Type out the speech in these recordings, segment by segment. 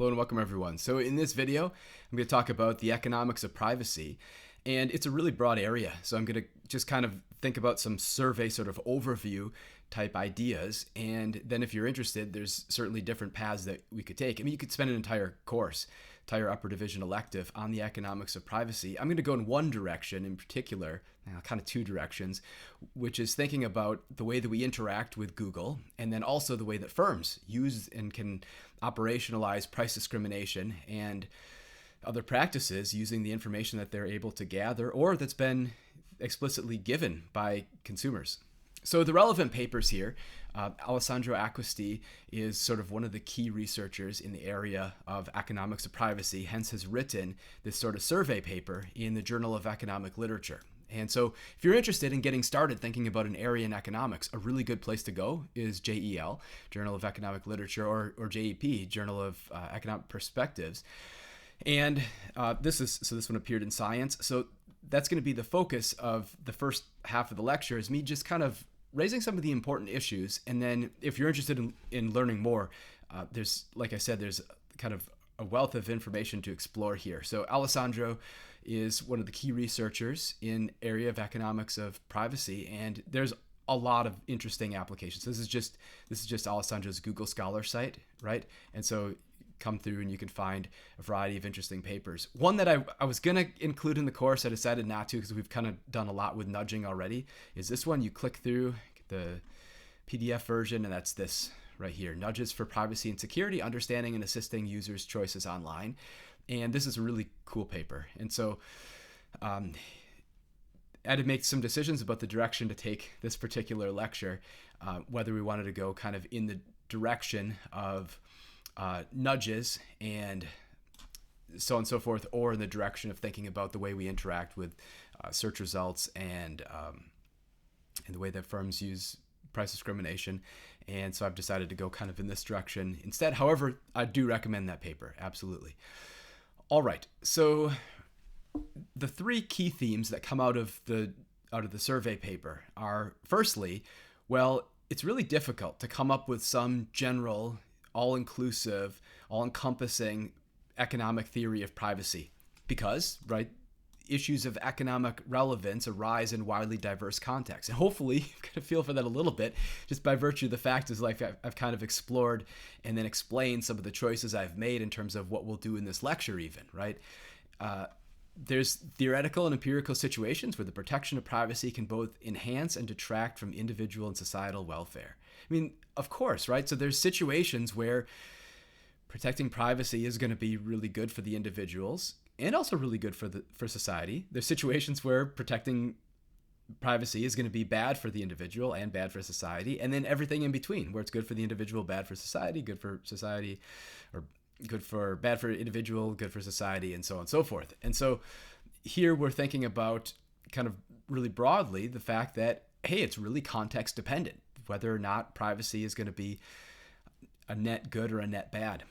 Hello and welcome everyone. So in this video, I'm going to talk about the economics of privacy, and it's a really broad area. So I'm going to just kind of think about some survey sort of overview type ideas. And then if you're interested, there's certainly different paths that we could take. I mean, you could spend an entire course, entire upper division elective on the economics of privacy. I'm going to go in one direction in particular, kind of two directions, which is thinking about the way that we interact with Google, and then also the way that firms use and can operationalize price discrimination and other practices using the information that they're able to gather or that's been explicitly given by consumers. So the relevant papers here, Alessandro Acquisti is sort of one of the key researchers in the area of economics of privacy, hence has written this sort of survey paper in the Journal of Economic Literature. And so if you're interested in getting started thinking about an area in economics, a really good place to go is JEL, Journal of Economic Literature, or JEP, Journal of Economic Perspectives. And this one appeared in Science. So that's going to be the focus of the first half of the lecture, is me just kind of raising some of the important issues. And then if you're interested in learning more, there's, like I said, there's kind of a wealth of information to explore here. So Alessandro is one of the key researchers in area of economics of privacy, and there's a lot of interesting applications. This is just Alessandro's Google Scholar site, right? And so come through and you can find a variety of interesting papers. One that I was going to include in the course, I decided not to because we've kind of done a lot with nudging already, is this one. You click through the PDF version, and that's this right here, Nudges for Privacy and Security, Understanding and Assisting Users' Choices Online. And this is a really cool paper. And so I had to make some decisions about the direction to take this particular lecture, whether we wanted to go kind of in the direction of nudges and so on and so forth, or in the direction of thinking about the way we interact with search results and the way that firms use price discrimination. And so I've decided to go kind of in this direction instead. However, I do recommend that paper, absolutely. All right, so the three key themes that come out of the survey paper are, firstly, well, it's really difficult to come up with some general, all-inclusive, all-encompassing economic theory of privacy because, right, issues of economic relevance arise in widely diverse contexts. And hopefully you get a feel for that a little bit just by virtue of the fact is like I've kind of explored and then explained some of the choices I've made in terms of what we'll do in this lecture even, right? There's theoretical and empirical situations where the protection of privacy can both enhance and detract from individual and societal welfare. I mean, of course, right? So there's situations where protecting privacy is going to be really good for the individuals and also really good for society. There's situations where protecting privacy is going to be bad for the individual and bad for society, and then everything in between, where it's good for the individual, bad for society, or bad for individual, good for society, and so on and so forth. And so here we're thinking about kind of really broadly the fact that, hey, it's really context dependent, whether or not privacy is going to be a net good or a net bad.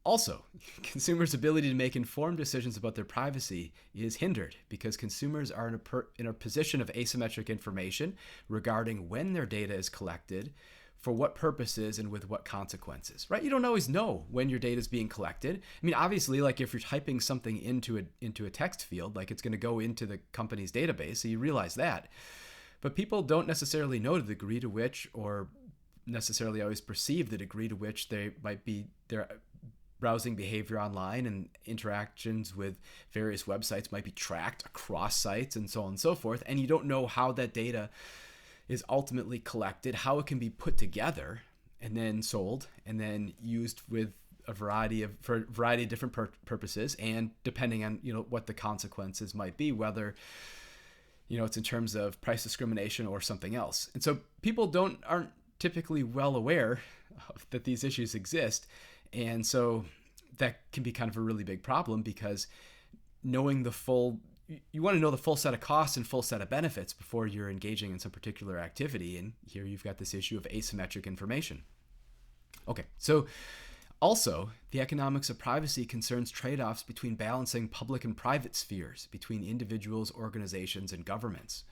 Also, consumers' ability to make informed decisions about their privacy is hindered because consumers are in a position of asymmetric information regarding when their data is collected, for what purposes, and with what consequences, right? You don't always know when your data is being collected. I mean, obviously, like if you're typing something into a text field, like it's going to go into the company's database, so you realize that. But people don't necessarily know the degree to which, or necessarily always perceive the degree to which their browsing behavior online and interactions with various websites might be tracked across sites and so on and so forth. And you don't know how that data is ultimately collected, how it can be put together and then sold and then used with for a variety of different purposes, and depending on what the consequences might be, whether it's in terms of price discrimination or something else. And so people aren't typically well aware that these issues exist. And so that can be kind of a really big problem because you want to know the full set of costs and full set of benefits before you're engaging in some particular activity. And here you've got this issue of asymmetric information. Okay, so also the economics of privacy concerns trade-offs between balancing public and private spheres, between individuals, organizations, and governments,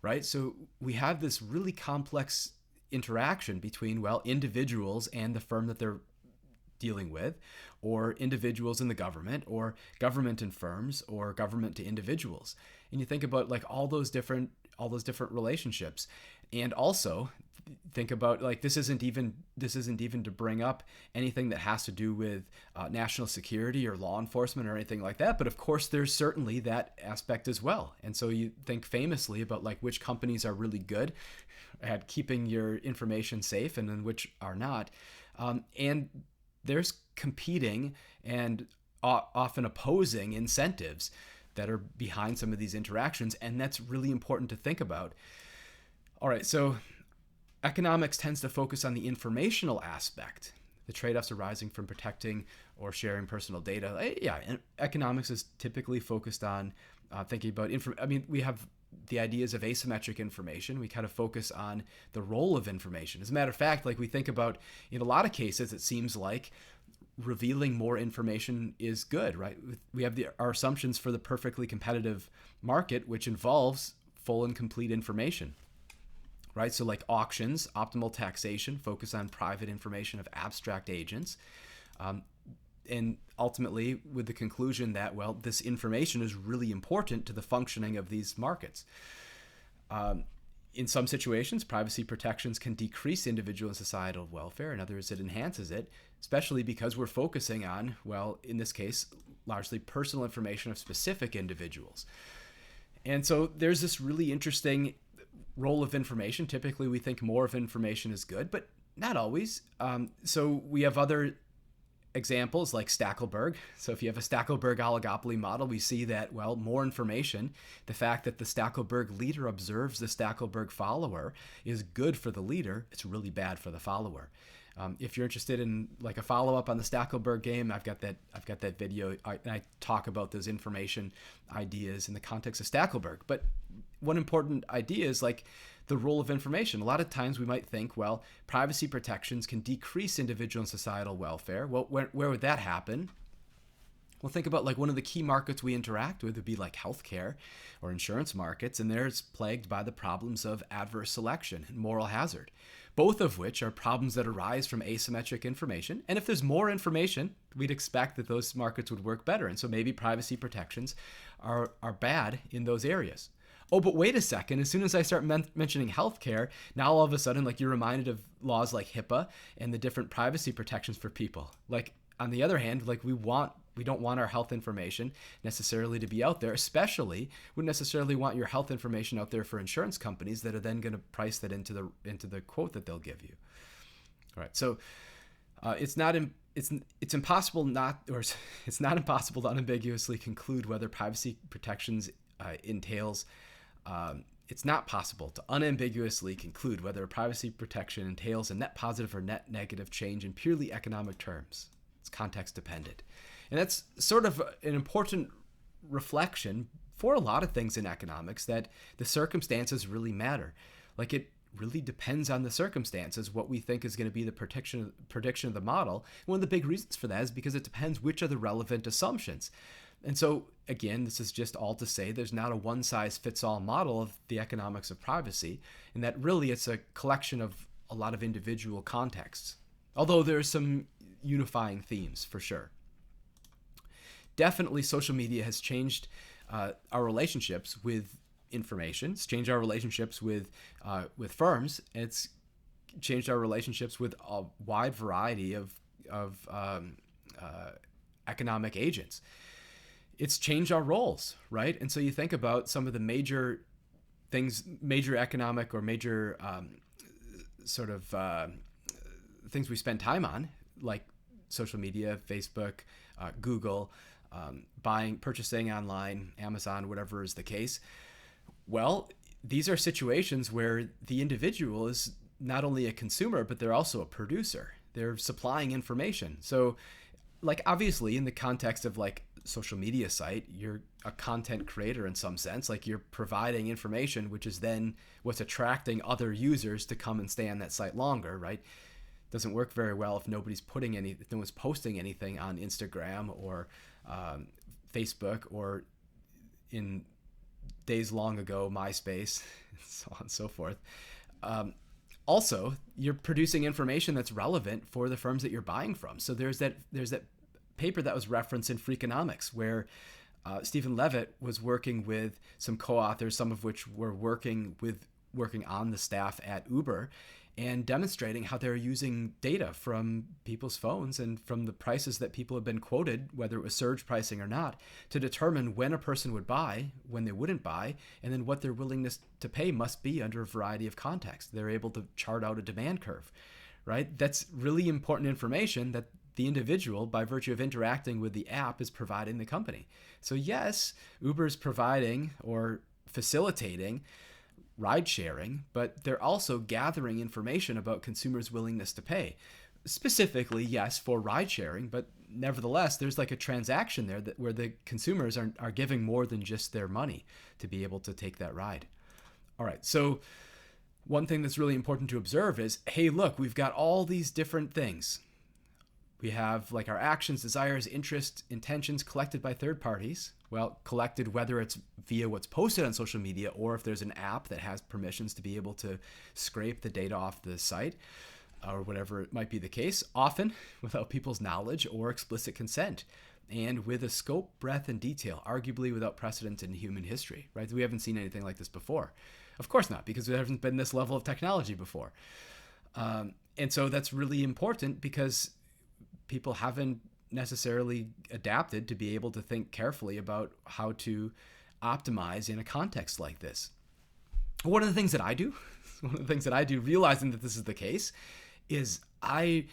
right? So we have this really complex interaction between, individuals and the firm that they're dealing with, or individuals in the government, or government and firms, or government to individuals. And you think about like all those different relationships. And also think about like this isn't even to bring up anything that has to do with national security or law enforcement or anything like that, but of course there's certainly that aspect as well. And so you think famously about like which companies are really good at keeping your information safe and then which are not, and there's competing and often opposing incentives that are behind some of these interactions, and that's really important to think about. All right, so economics tends to focus on the informational aspect, the trade-offs arising from protecting or sharing personal data. Yeah, and economics is typically focused on thinking about we have the ideas of asymmetric information. We kind of focus on the role of information. As a matter of fact, like we think about, in a lot of cases, it seems like revealing more information is good, right? We have our assumptions for the perfectly competitive market, which involves full and complete information, right? So like auctions, optimal taxation, focus on private information of abstract agents, and ultimately with the conclusion that, well, this information is really important to the functioning of these markets. In some situations, privacy protections can decrease individual and societal welfare. In others, it enhances it, especially because we're focusing on, well, in this case, largely personal information of specific individuals. And so there's this really interesting role of information. Typically, we think more of information is good, but not always. So we have other examples like Stackelberg. So if you have a Stackelberg oligopoly model, we see that, well, more information, the fact that the Stackelberg leader observes the Stackelberg follower is good for the leader. It's really bad for the follower. If you're interested in like a follow-up on the Stackelberg game, I've got that video. I talk about those information ideas in the context of Stackelberg. But one important idea is like the role of information. A lot of times we might think, well, privacy protections can decrease individual and societal welfare. Well, where would that happen? Well, think about like one of the key markets we interact with would be like healthcare or insurance markets, and they're plagued by the problems of adverse selection and moral hazard, both of which are problems that arise from asymmetric information. And if there's more information, we'd expect that those markets would work better. And so maybe privacy protections are bad in those areas. Oh, but wait a second. As soon as I start mentioning healthcare, now all of a sudden, like you're reminded of laws like HIPAA and the different privacy protections for people. Like on the other hand, like we don't want our health information necessarily to be out there, especially wouldn't necessarily want your health information out there for insurance companies that are then going to price that into the quote that they'll give you. All right, so it's not impossible to unambiguously conclude whether privacy protections entails. It's not possible to unambiguously conclude whether a privacy protection entails a net positive or net negative change in purely economic terms. It's context dependent. And that's sort of an important reflection for a lot of things in economics, that the circumstances really matter. Like it really depends on the circumstances what we think is going to be the prediction of the model. And one of the big reasons for that is because it depends which are the relevant assumptions. And so, again, this is just all to say there's not a one-size-fits-all model of the economics of privacy, and that really it's a collection of a lot of individual contexts, although there's some unifying themes for sure. Definitely, social media has changed our relationships with information. It's changed our relationships with firms. It's changed our relationships with a wide variety of economic agents. It's changed our roles, right? And so you think about some of the major economic or major things we spend time on, like social media, Facebook, Google, purchasing online, Amazon, whatever is the case. Well, these are situations where the individual is not only a consumer, but they're also a producer. They're supplying information. So, like, obviously, in the context of like social media site, you're a content creator in some sense. Like, you're providing information, which is then what's attracting other users to come and stay on that site longer, right? Doesn't work very well if no one's posting anything on Instagram or Facebook, or in days long ago, MySpace, and so on and so forth. also, you're producing information that's relevant for the firms that you're buying from. So there's that paper that was referenced in Freakonomics where Stephen Levitt was working with some co-authors, some of which were working on the staff at Uber, and demonstrating how they're using data from people's phones and from the prices that people have been quoted, whether it was surge pricing or not, to determine when a person would buy, when they wouldn't buy, and then what their willingness to pay must be under a variety of contexts. They're able to chart out a demand curve, right? That's really important information that the individual, by virtue of interacting with the app, is providing the company. So yes, Uber is providing or facilitating ride sharing, but they're also gathering information about consumers' willingness to pay. Specifically, yes, for ride sharing, but nevertheless, there's like a transaction there where the consumers are giving more than just their money to be able to take that ride. All right, so one thing that's really important to observe is, hey, look, we've got all these different things. We have like our actions, desires, interests, intentions collected by third parties. Well, collected whether it's via what's posted on social media or if there's an app that has permissions to be able to scrape the data off the site or whatever it might be the case, often without people's knowledge or explicit consent, and with a scope, breadth, and detail, arguably without precedent in human history, right? We haven't seen anything like this before. Of course not, because there hasn't been this level of technology before. And so that's really important because people haven't necessarily adapted to be able to think carefully about how to optimize in a context like this. One of the things that I do, realizing that this is the case, is I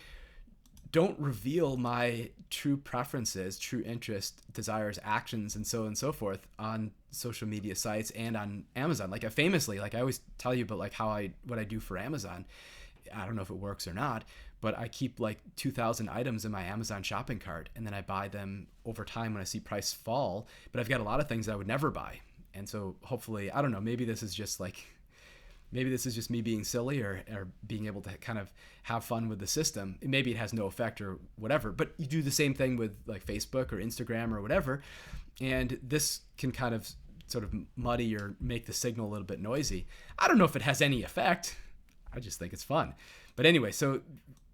don't reveal my true preferences, true interest, desires, actions, and so on and so forth on social media sites and on Amazon. Like I always tell you about like what I do for Amazon. I don't know if it works or not, but I keep like 2,000 items in my Amazon shopping cart, and then I buy them over time when I see price fall. But I've got a lot of things I would never buy. And so hopefully, I don't know, maybe this is just me being silly or being able to kind of have fun with the system. Maybe it has no effect or whatever, but you do the same thing with like Facebook or Instagram or whatever. And this can kind of sort of muddy or make the signal a little bit noisy. I don't know if it has any effect. I just think it's fun. But anyway, so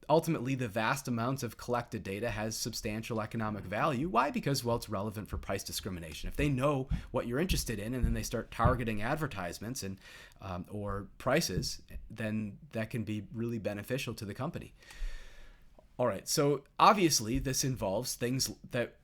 ultimately the vast amounts of collected data has substantial economic value. Why? Because, well, it's relevant for price discrimination. If they know what you're interested in and then they start targeting advertisements and or prices, then that can be really beneficial to the company. All right, so obviously this involves things that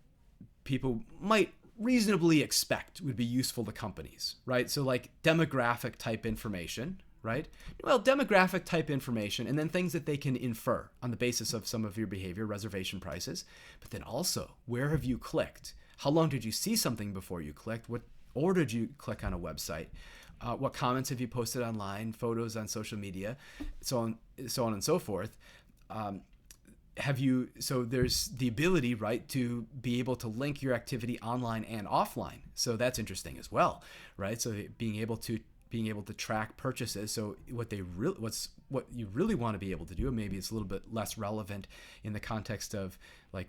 people might reasonably expect would be useful to companies, right? So like demographic type information, right? Well, demographic type information, and then things that they can infer on the basis of some of your behavior, reservation prices, but then also, where have you clicked? How long did you see something before you clicked? What order did you click on a website? What comments have you posted online, photos on social media, so on and so forth. So there's the ability, right, to be able to link your activity online and offline. So that's interesting as well, right? So being able to track purchases. So what you really want to be able to do, and maybe it's a little bit less relevant in the context of like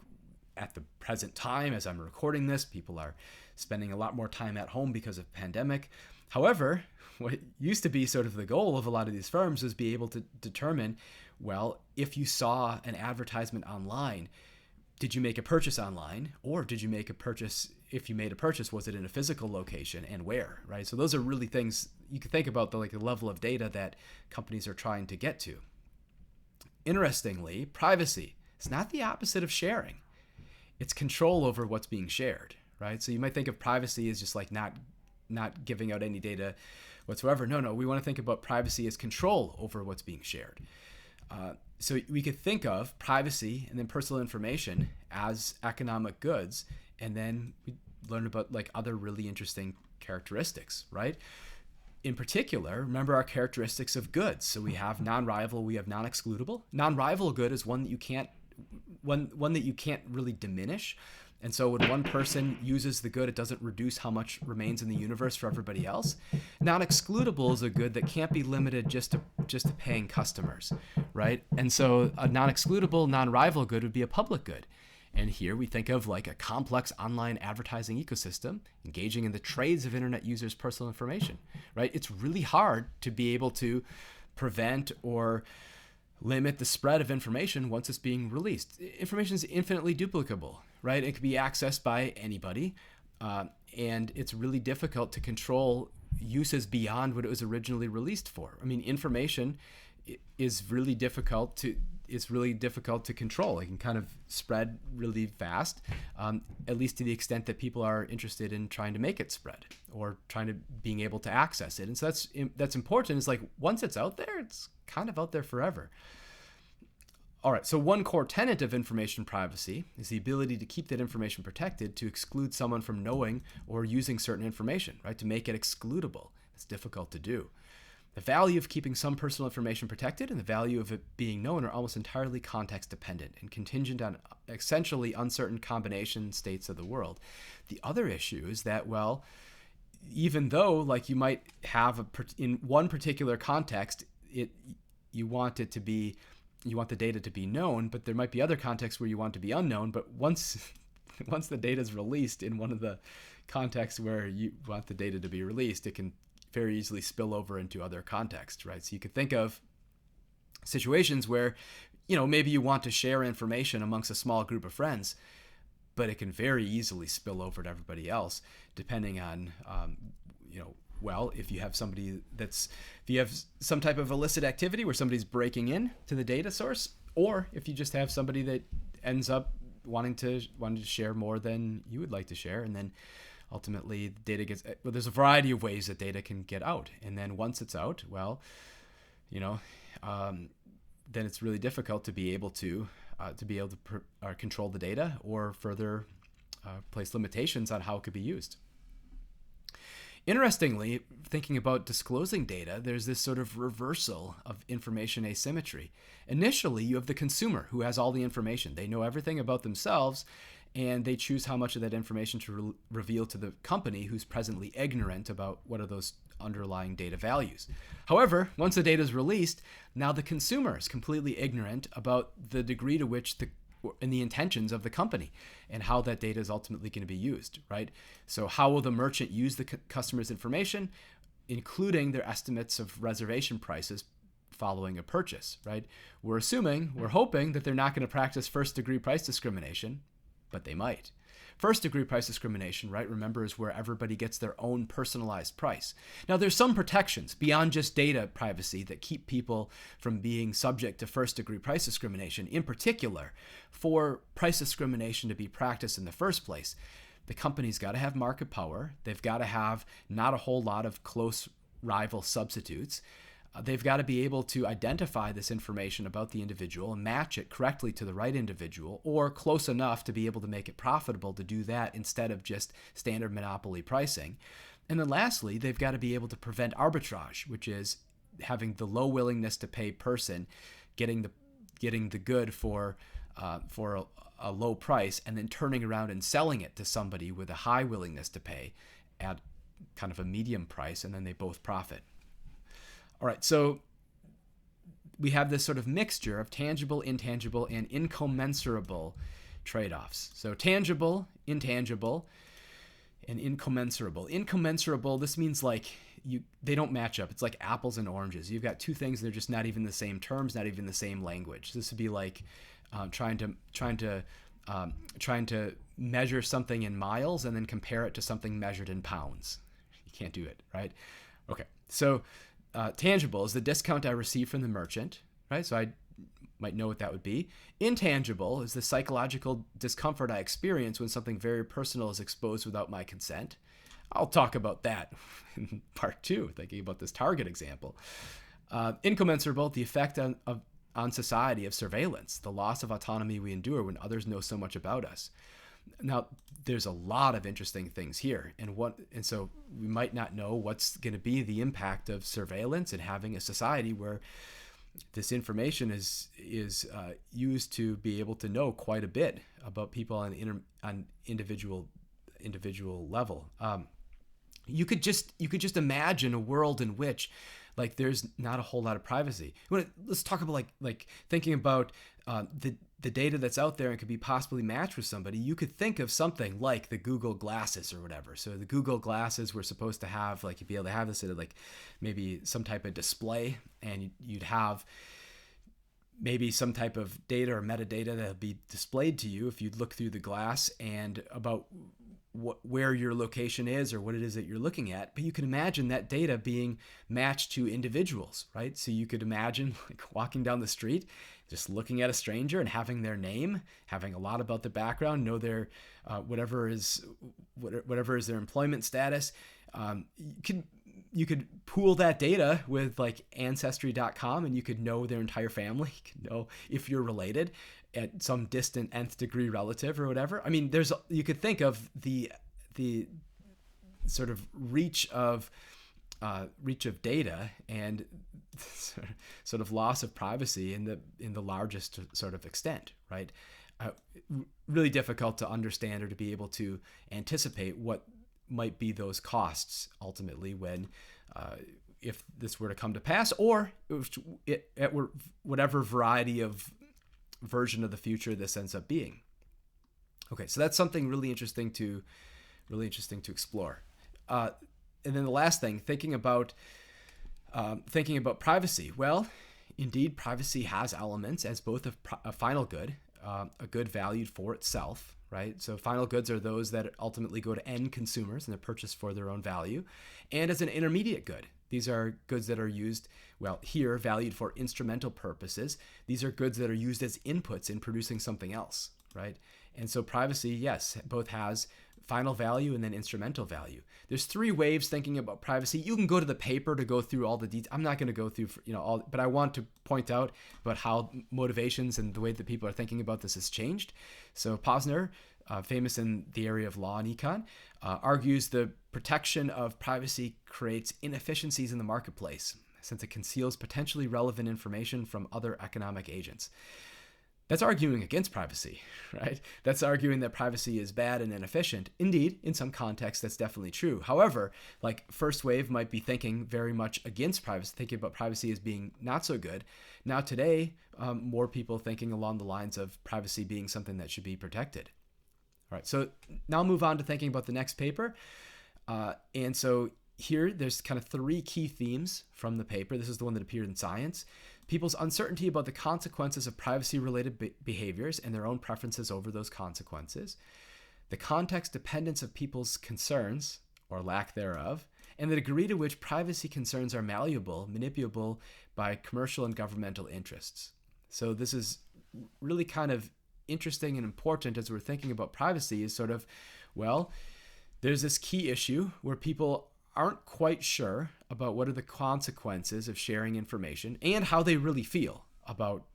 at the present time as I'm recording this, people are spending a lot more time at home because of pandemic. However, what used to be sort of the goal of a lot of these firms is be able to determine, well, if you saw an advertisement online, did you make a purchase online, or did you make a purchase? If you made a purchase, was it in a physical location and where, right? So those are really things you can think about, the level of data that companies are trying to get to. Interestingly, privacy is not the opposite of sharing. It's control over what's being shared, right? So you might think of privacy as just like not giving out any data whatsoever. No, we want to think about privacy as control over what's being shared. So we could think of privacy and then personal information as economic goods, and then we learn about like other really interesting characteristics, right? In particular, remember our characteristics of goods. So we have non-rival, we have non-excludable. Non-rival good is one that you can't really diminish. And so when one person uses the good, it doesn't reduce how much remains in the universe for everybody else. Non-excludable is a good that can't be limited just to paying customers, right? And so a non-excludable, non-rival good would be a public good. And here we think of like a complex online advertising ecosystem engaging in the trades of internet users' personal information, right? It's really hard to be able to prevent or limit the spread of information once it's being released. Information is infinitely duplicable, right? It can be accessed by anybody, and it's really difficult to control uses beyond what it was originally released for. I mean, information is really difficult to control. It can kind of spread really fast, at least to the extent that people are interested in trying to make it spread or being able to access it. And so that's important. It's like once it's out there, it's kind of out there forever. All right, so one core tenet of information privacy is the ability to keep that information protected, to exclude someone from knowing or using certain information, right? To make it excludable. It's difficult to do. The value of keeping some personal information protected and the value of it being known are almost entirely context dependent and contingent on essentially uncertain combination states of the world. The other issue is that, well, even though like you might have in one particular context, you want the data to be known, but there might be other contexts where you want it to be unknown. But once the data is released in one of the contexts where you want the data to be released, it can very easily spill over into other contexts, right? So you could think of situations where, maybe you want to share information amongst a small group of friends, but it can very easily spill over to everybody else, depending on, if you have some type of illicit activity where somebody's breaking in to the data source, or if you just have somebody that ends up wanting to share more than you would like to share, and then ultimately the data gets, there's a variety of ways that data can get out. And then once it's out, then it's really difficult to be able to control the data or further place limitations on how it could be used. Interestingly, thinking about disclosing data, there's this sort of reversal of information asymmetry. Initially, you have the consumer who has all the information. They know everything about themselves, and they choose how much of that information to reveal to the company who's presently ignorant about what are those underlying data values. However, once the data is released, now the consumer is completely ignorant about the degree to which and the intentions of the company and how that data is ultimately going to be used, right? So how will the merchant use the customer's information, including their estimates of reservation prices following a purchase, right? We're hoping that they're not going to practice first-degree price discrimination, but they might. First-degree price discrimination, right, remember, is where everybody gets their own personalized price. Now, there's some protections beyond just data privacy that keep people from being subject to first-degree price discrimination. In particular, for price discrimination to be practiced in the first place, the company's got to have market power. They've got to have not a whole lot of close rival substitutes. They've got to be able to identify this information about the individual and match it correctly to the right individual, or close enough to be able to make it profitable to do that instead of just standard monopoly pricing. And then lastly, they've got to be able to prevent arbitrage, which is having the low willingness to pay person getting the good for a low price and then turning around and selling it to somebody with a high willingness to pay at kind of a medium price, and then they both profit. All right, so we have this sort of mixture of tangible, intangible, and incommensurable trade-offs. So tangible, intangible, and incommensurable. Incommensurable, this means like they don't match up. It's like apples and oranges. You've got two things, they're just not even the same terms, not even the same language. This would be like trying to measure something in miles and then compare it to something measured in pounds. You can't do it, right? Okay, so tangible is the discount I receive from the merchant, right? So I might know what that would be. Intangible is the psychological discomfort I experience when something very personal is exposed without my consent. I'll talk about that in part 2, thinking about this Target example. Incommensurable, the effect on society of surveillance, the loss of autonomy we endure when others know so much about us. Now, there's a lot of interesting things here, and so we might not know what's going to be the impact of surveillance and having a society where this information is used to be able to know quite a bit about people on individual level. You could just imagine a world in which, like, there's not a whole lot of privacy. Let's talk about like thinking about the data that's out there and could be possibly matched with somebody, you could think of something like the Google glasses or whatever. So the Google glasses were supposed to have, like, you'd be able to have this at like maybe some type of display, and you'd have maybe some type of data or metadata that would be displayed to you if you look through the glass and about where your location is or what it is that you're looking at. But you can imagine that data being matched to individuals, right? So you could imagine like walking down the street, just looking at a stranger and having their name, having a lot about the background, know their whatever is their employment status. You could pool that data with like Ancestry.com, and you could know their entire family. You could know if you're related at some distant nth degree relative or whatever. I mean, you could think of the sort of reach of data and sort of loss of privacy in the largest sort of extent, right? Really difficult to understand or to be able to anticipate what might be those costs ultimately when if this were to come to pass, or at whatever variety of version of the future this ends up being. Okay, so that's something really interesting to explore. And then the last thing, thinking about privacy. Well, indeed, privacy has elements as both a final good, a good valued for itself, right? So final goods are those that ultimately go to end consumers and they're purchased for their own value, and as an intermediate good. These are goods that are used, well, here valued for instrumental purposes. These are goods that are used as inputs in producing something else, right? And so privacy, yes, both has final value and then instrumental value. There's three waves thinking about privacy. You can go to the paper to go through all the details. I'm not going to go through, all, but I want to point out about how motivations and the way that people are thinking about this has changed. So Posner, famous in the area of law and econ, argues the protection of privacy creates inefficiencies in the marketplace since it conceals potentially relevant information from other economic agents. That's arguing against privacy, right? That's arguing that privacy is bad and inefficient. Indeed, in some contexts, that's definitely true. However, like first wave might be thinking very much against privacy, thinking about privacy as being not so good. Now today, more people thinking along the lines of privacy being something that should be protected. All right, so now I'll move on to thinking about the next paper. And so here, there's kind of three key themes from the paper. This is the one that appeared in Science. People's uncertainty about the consequences of privacy-related behaviors and their own preferences over those consequences. The context dependence of people's concerns, or lack thereof, and the degree to which privacy concerns are malleable, manipulable by commercial and governmental interests. So this is really kind of interesting and important as we're thinking about privacy is sort of, well, there's this key issue where people aren't quite sure about what are the consequences of sharing information and how they really feel about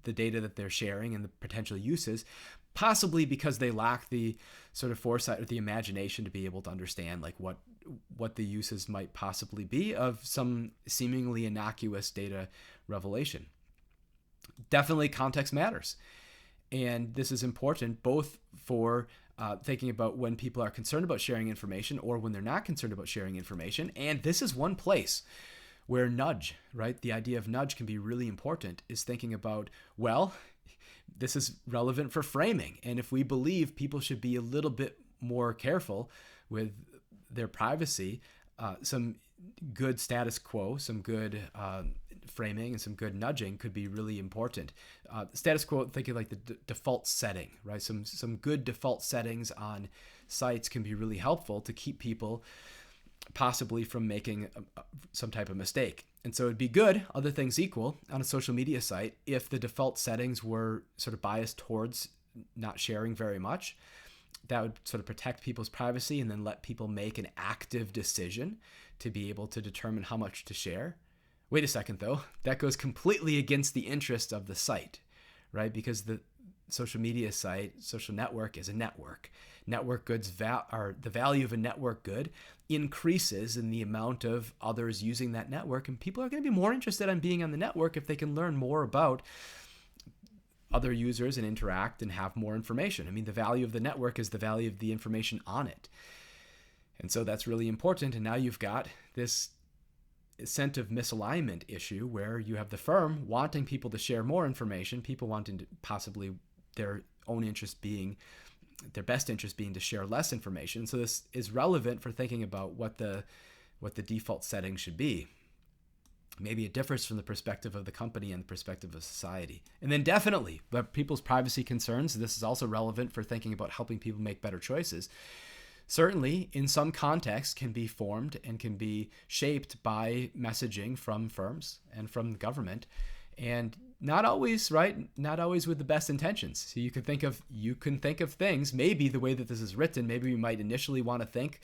the data that they're sharing and the potential uses, possibly because they lack the sort of foresight or the imagination to be able to understand like what the uses might possibly be of some seemingly innocuous data revelation. Definitely context matters. And this is important both for thinking about when people are concerned about sharing information or when they're not concerned about sharing information. And this is one place where nudge, right? The idea of nudge can be really important, is thinking about, well, this is relevant for framing. And if we believe people should be a little bit more careful with their privacy, some good status quo, some good framing and some good nudging could be really important. Status quo, thinking like the default setting, right? Some good default settings on sites can be really helpful to keep people possibly from making some type of mistake. And so it'd be good, other things equal, on a social media site if the default settings were sort of biased towards not sharing very much. That would sort of protect people's privacy and then let people make an active decision to be able to determine how much to share. Wait a second, though. That goes completely against the interest of the site, right? Because the social media site, social network is a network. Network goods are the value of a network good increases in the amount of others using that network. And people are going to be more interested in being on the network if they can learn more about other users and interact and have more information. I mean, the value of the network is the value of the information on it. And so that's really important. And now you've got this incentive misalignment issue where you have the firm wanting people to share more information, people wanting to possibly their own interest being, their best interest being to share less information. So this is relevant for thinking about what the default setting should be. Maybe it differs from the perspective of the company and the perspective of society. And then definitely the people's privacy concerns. This is also relevant for thinking about helping people make better choices. Certainly, in some contexts, can be formed and can be shaped by messaging from firms and from the government, and not always, right? Not always with the best intentions. So you can think of things. Maybe the way that this is written, maybe we might initially want to think,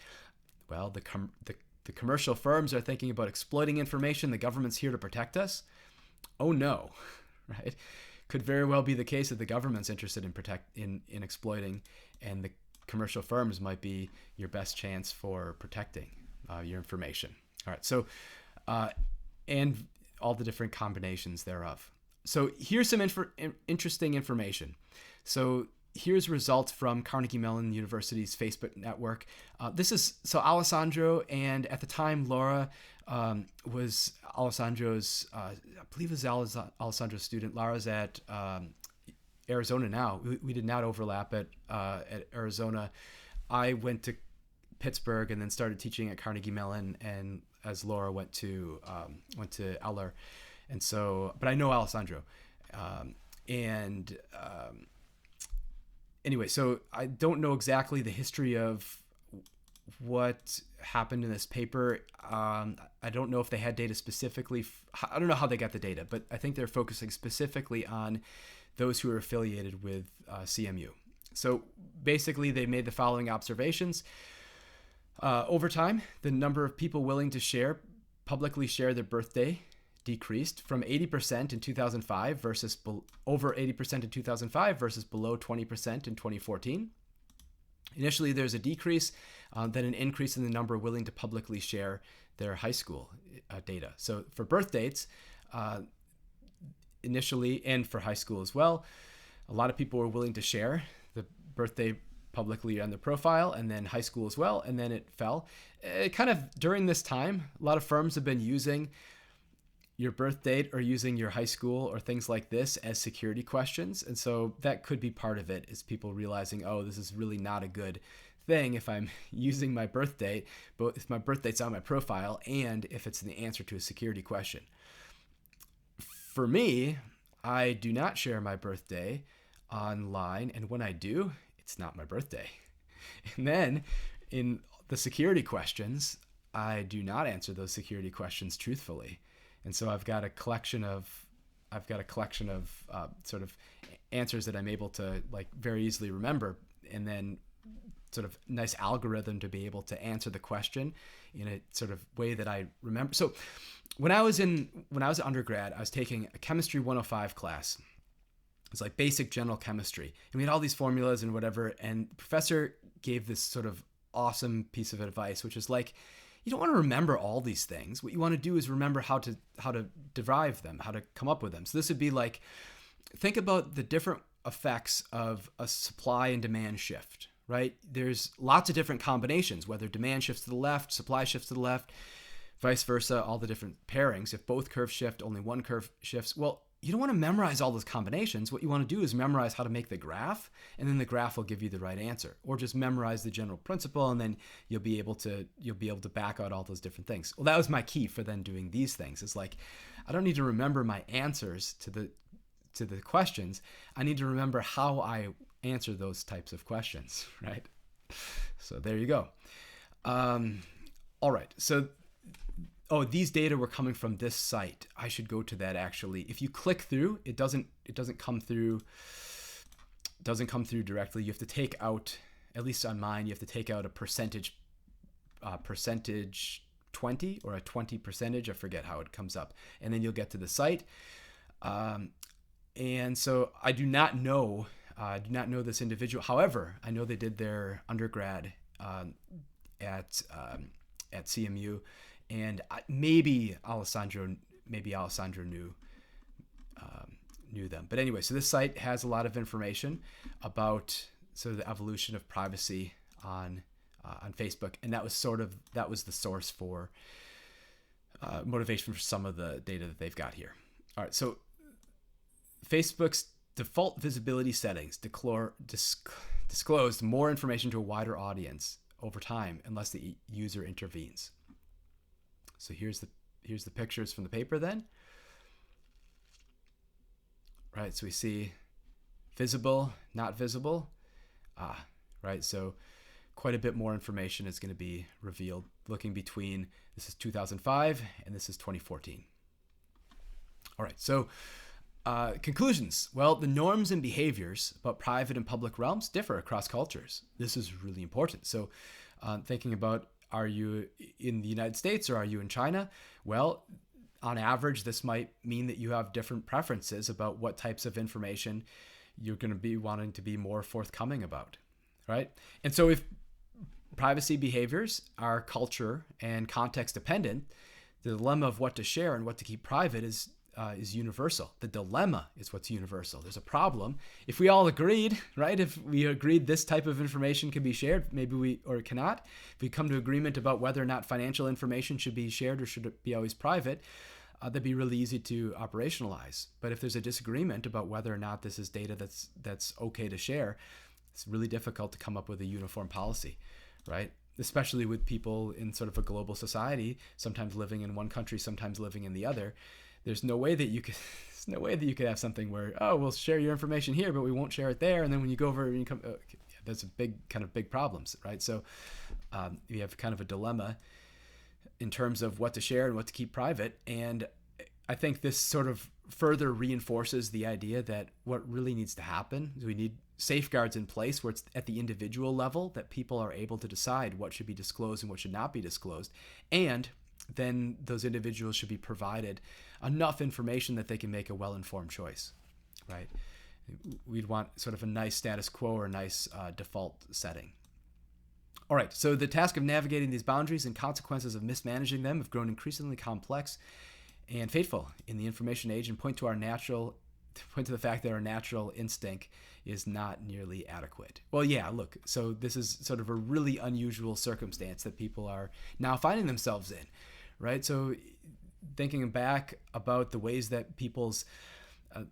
well, the commercial firms are thinking about exploiting information. The government's here to protect us. Oh no, right? Could very well be the case that the government's interested in exploiting, and the commercial firms might be your best chance for protecting your information. All right, so and all the different combinations thereof. So here's some interesting information. So here's results from Carnegie Mellon University's Facebook network. This is so Alessandro, and at the time Laura was Alessandro's, I believe it was Alessandro's student. Laura's at Arizona now. We did not overlap at Arizona. I went to Pittsburgh and then started teaching at Carnegie Mellon, and as Laura went to Eller, and so, but I know Alessandro, anyway, so I don't know exactly the history of what happened in this paper. I don't know if they had data specifically. I don't know how they got the data, but I think they're focusing specifically on those who are affiliated with CMU. So basically, they made the following observations. Over time, the number of people willing to publicly share their birthday decreased from 80% in 2005 versus over 80% in 2005 versus below 20% in 2014. Initially, there's a decrease, then an increase in the number willing to publicly share their high school data. So for birth dates, initially, and for high school as well, a lot of people were willing to share the birthday publicly on their profile, and then high school as well, and then it fell. Kind of during this time, a lot of firms have been using your birth date or using your high school or things like this as security questions. And so that could be part of it, is people realizing, oh, this is really not a good thing if I'm using my birth date, but if my birth date's on my profile and if it's the answer to a security question. For me, I do not share my birthday online, and when I do, it's not my birthday. And then in the security questions, I do not answer those security questions truthfully. And so I've got a collection of sort of answers that I'm able to like very easily remember, and then sort of nice algorithm to be able to answer the question in a sort of way that I remember. So when I was an undergrad, I was taking a chemistry 105 class. It was like basic general chemistry, and we had all these formulas and whatever. And the professor gave this sort of awesome piece of advice, which is like, you don't want to remember all these things. What you want to do is remember how to derive them, how to come up with them. So this would be like, think about the different effects of a supply and demand shift, right? There's lots of different combinations, whether demand shifts to the left, supply shifts to the left, vice versa, all the different pairings. If both curves shift, only one curve shifts. Well, you don't want to memorize all those combinations. What you want to do is memorize how to make the graph, and then the graph will give you the right answer. Or just memorize the general principle, and then you'll be able to back out all those different things. Well, that was my key for then doing these things. It's like, I don't need to remember my answers to the questions. I need to remember how I answer those types of questions, right? So there you go. All right. So these data were coming from this site. I should go to that actually. If you click through, it doesn't come through directly. You have to take out, at least on mine, you have to take out a percentage 20 or a 20%. I forget how it comes up. And then you'll get to the site. And so I do not know this individual. However, I know they did their undergrad at CMU. And maybe Alessandro knew them. But anyway, so this site has a lot of information about sort of the evolution of privacy on Facebook, and that was the source for motivation for some of the data that they've got here. All right, so Facebook's default visibility settings disclose more information to a wider audience over time unless the user intervenes. So here's the pictures from the paper then. Right, so we see visible, not visible. Right, so quite a bit more information is going to be revealed looking between, this is 2005 and this is 2014. All right, so conclusions. Well, the norms and behaviors about private and public realms differ across cultures. This is really important. So thinking about, are you in the United States or are you in China? Well, on average, this might mean that you have different preferences about what types of information you're going to be wanting to be more forthcoming about, right? And so if privacy behaviors are culture and context dependent, the dilemma of what to share and what to keep private is universal. The dilemma is what's universal. There's a problem. If we all agreed, right? If we agreed this type of information can be shared, or it cannot. If we come to agreement about whether or not financial information should be shared or should it be always private, that'd be really easy to operationalize. But if there's a disagreement about whether or not this is data that's okay to share, it's really difficult to come up with a uniform policy, right? Especially with people in sort of a global society, sometimes living in one country, sometimes living in the other. There's no way that you could have something where, oh, we'll share your information here, but we won't share it there. And then when you go over and you come, that's a big problems, right? So you have kind of a dilemma in terms of what to share and what to keep private. And I think this sort of further reinforces the idea that what really needs to happen is we need safeguards in place where it's at the individual level that people are able to decide what should be disclosed and what should not be disclosed. And then those individuals should be provided enough information that they can make a well-informed choice, right? We'd want sort of a nice status quo or a nice default setting. All right, so the task of navigating these boundaries and consequences of mismanaging them have grown increasingly complex and fateful in the information age, and point to the fact that our natural instinct is not nearly adequate. Well, yeah, look, so this is sort of a really unusual circumstance that people are now finding themselves in, right? So thinking back about the ways that people's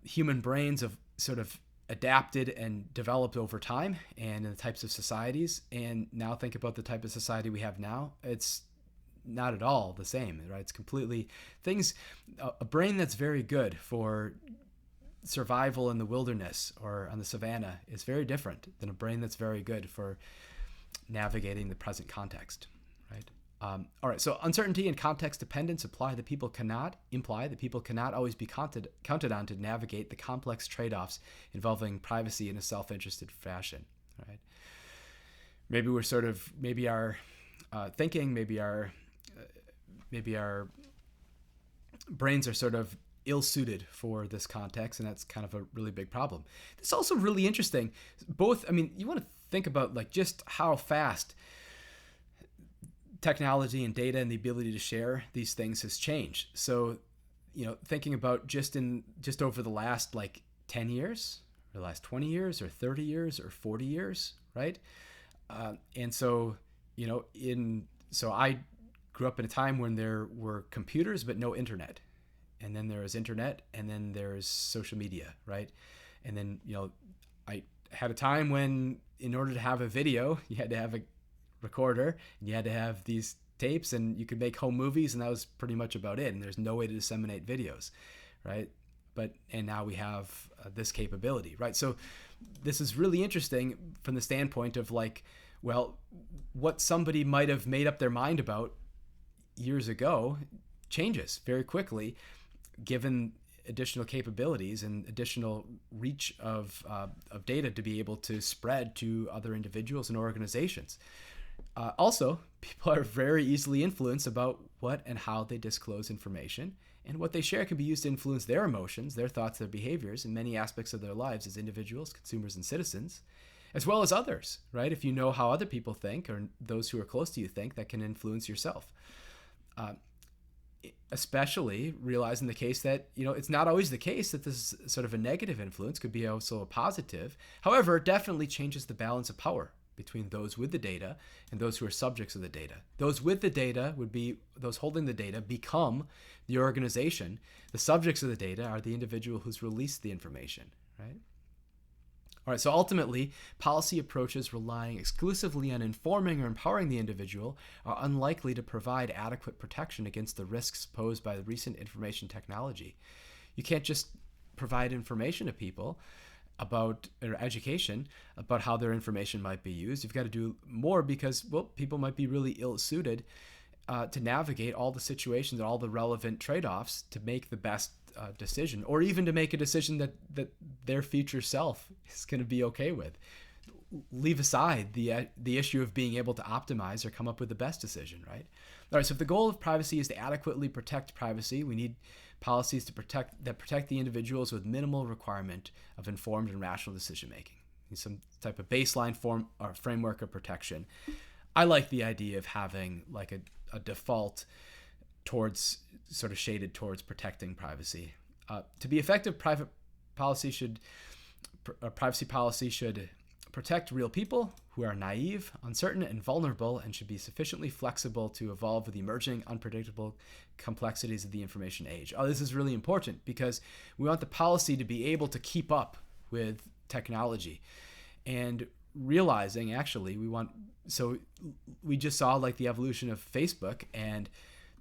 human brains have sort of adapted and developed over time and in the types of societies, and now think about the type of society we have now, it's not at all the same, right? It's completely a brain that's very good for survival in the wilderness or on the savannah is very different than a brain that's very good for navigating the present context, right? All right, so uncertainty and context dependence imply that people cannot always be counted on to navigate the complex trade-offs involving privacy in a self-interested fashion, right? Maybe our thinking, maybe our brains are sort of ill-suited for this context, and that's kind of a really big problem. It's also really interesting. You want to think about like just how fast technology and data and the ability to share these things has changed. So, thinking about just over the last like 10 years, or the last 20 years, or 30 years, or 40 years, right? And so, I grew up in a time when there were computers but no internet. And then there was internet, and then there's social media, right? And then, I had a time when in order to have a video, you had to have a recorder, and you had to have these tapes, and you could make home movies, and that was pretty much about it. And there's no way to disseminate videos, right? And now we have this capability, right? So this is really interesting from the standpoint of like, well, what somebody might have made up their mind about years ago changes very quickly, given additional capabilities and additional reach of data to be able to spread to other individuals and organizations. Also, people are very easily influenced about what and how they disclose information, and what they share can be used to influence their emotions, their thoughts, their behaviors in many aspects of their lives as individuals, consumers, and citizens, as well as others, right? If you know how other people think, or those who are close to you think, that can influence yourself. Especially realizing the case that, it's not always the case that this sort of a negative influence could be also a positive. However, it definitely changes the balance of power between those with the data and those who are subjects of the data. Those with the data would be those holding the data become the organization. The subjects of the data are the individual who's released the information, right? All right, so ultimately, policy approaches relying exclusively on informing or empowering the individual are unlikely to provide adequate protection against the risks posed by the recent information technology. You can't just provide information to people about, or education about how their information might be used. You've got to do more because, well, people might be really ill-suited to navigate all the situations and all the relevant trade-offs to make the best decision, or even to make a decision that their future self is going to be okay with. Leave aside the issue of being able to optimize or come up with the best decision, right? All right, so if the goal of privacy is to adequately protect privacy, we need policies to protect the individuals with minimal requirement of informed and rational decision making. Some type of baseline form or framework of protection. I like the idea of having like a default towards, sort of shaded towards protecting privacy. To be effective, privacy policy should protect real people who are naive, uncertain, and vulnerable, and should be sufficiently flexible to evolve with the emerging, unpredictable complexities of the information age. Oh, this is really important because we want the policy to be able to keep up with technology. And realizing, actually, we just saw like the evolution of Facebook and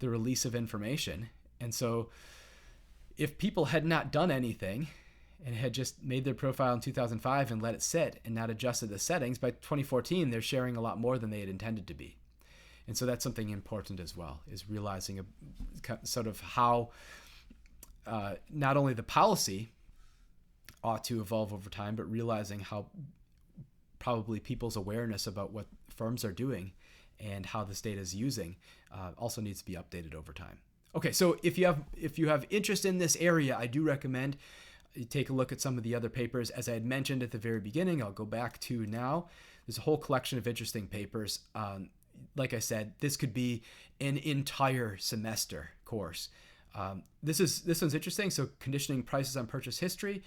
the release of information. And so if people had not done anything and had just made their profile in 2005 and let it sit and not adjusted the settings, by 2014, they're sharing a lot more than they had intended to be. And so that's something important as well, is realizing sort of how not only the policy ought to evolve over time, but realizing how probably people's awareness about what firms are doing and how this data is using also needs to be updated over time. Okay, so if you have interest in this area, I do recommend you take a look at some of the other papers. As I had mentioned at the very beginning, I'll go back to now. There's a whole collection of interesting papers. Like I said, this could be an entire semester course. This one's interesting. So conditioning prices on purchase history.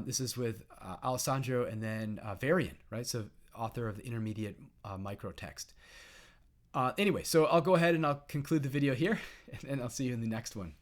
This is with Alessandro and then Varian, right? So author of the intermediate microtext. Anyway, so I'll go ahead and I'll conclude the video here, and I'll see you in the next one.